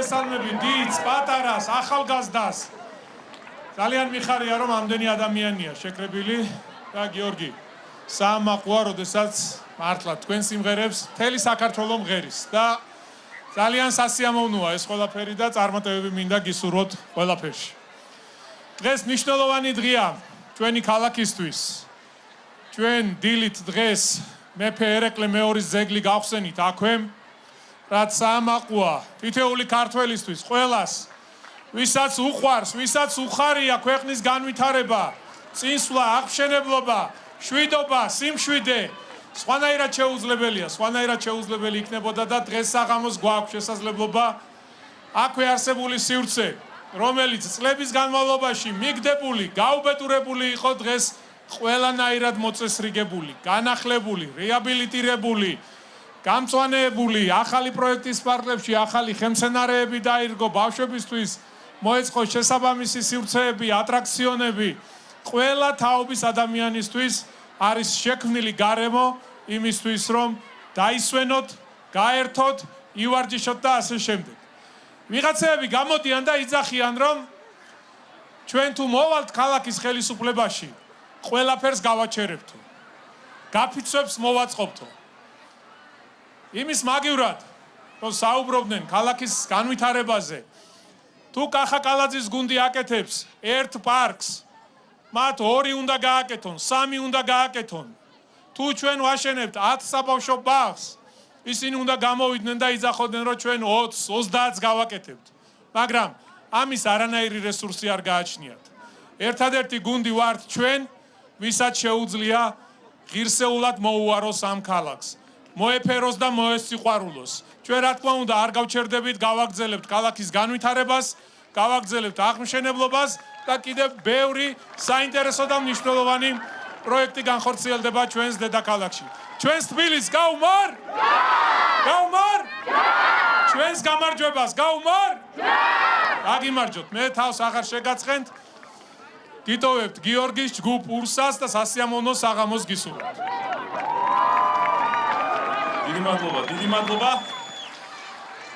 მოგესალმები დიდს, პატარას, ახალგაზრდას. ძალიან მიხარია რომ ამდენი ადამიანია შეკრებილი და გიორგი საამაყოა, როდესაც მართლა თქვენ სიმღერებს მთელი საქართველო მღერის და ძალიან სასიამოვნოა ეს ყველაფერი და წარმატებები მინდა გისურვოთ ყველაფერში. დღეს მნიშვნელოვანი დღეა ჩვენი ქალაქისთვის. ჩვენ დილით დღეს მეფე ერეკლე მეორის ძეგლი გავხსენით აქვე, რაც საამაყოა თითოეული ქართველისთვის, ყველას, ვისაც უყვარს, ვისაც უხარია ქვეყნის განვითარება, წინსვლა, აღმშენებლობა, შვიდობა, სიმშვიდე, სხვანაირად შეუძლებელი იქნებოდა და დღეს საღამოს გვაქვს შესაძლებლობა აქვე არსებული სივრცე, რომელიც წლების განმავლობაში მიგდებული, გაუბედურებული იყო დღეს ყველანაირად მოწესრიგებული, განახლებული, რეაბილიტირებული, გამწვანეებული, ახალი პროექტის პარკლებში, ახალი ხელმცენარეები დაირგო ბავშვებისთვის, მოეწყო შესაბამისი სივრცეები, ატრაქციონები, ყველა თაობის ადამიანისთვის არის შექმნილი გარემო იმისთვის, რომ დაისვენოთ, გაერთოთ, ივარჯიშოთ და ასე შემდეგ. ვიღაცები გამოდიან და იძახიან, რომ ჩვენ თუ მოვალთ ქალაქის ხელისუფლებაში, ყველაფერს გავაჩერებთო. გაფიცვებს მოვაწყობთო. იმის მაგივრად, რომ საუბრობდნენ ქალაქის განვითარებაზე, თუ კახა კალაძის გუნდი აკეთებს ერთ პარკს, მათ 2 უნდა გააკეთონ, 3 უნდა გააკეთონ. თუ ჩვენ ვაშენებთ 10 საბავშვო ბაღს, ისინი უნდა გამოვიდნენ და იძახოდნენ, რომ ჩვენ 20-30-ს გავაკეთებთ. მაგრამ ამის არანაირი რესურსი არ გააჩნიათ. ერთადერთი გუნდი ვართ ჩვენ, ვისაც შეუძლია ღირსეულად მოუაროს ამ ქალაქს, მოეფეროს და მოესიყვარულოს. ჩვენ რა თქმა უნდა არ გავჩერდებით, გავაგრძელებთ ქალაქის განვითარებას, გავაგრძელებთ აღმშენებლობას და კიდევ ბევრი საინტერესო და მნიშვნელოვანი პროექტი განხორციელდება ჩვენს დედაქალაქში. ჩვენს თბილისს გაუმარ? გაუმარ? ჩვენს გამარჯვებას გაუმარ? გაგიმარჯვოთ. მე თავს აღარ შეგაცხენთ. გიტოვებთ გიორგის ჯგუფ ურსას და სასიამოვნო საღამოს გისურვებთ. დიდი მადლობა.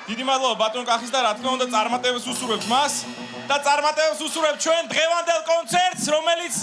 დიდი მადლობა ბატონ კახის და რა თქმა უნდა წარმატებებს უსურვებთ მას და წარმატებებს უსურვებთ ჩვენ დღევანდელ კონცერტს, რომელიც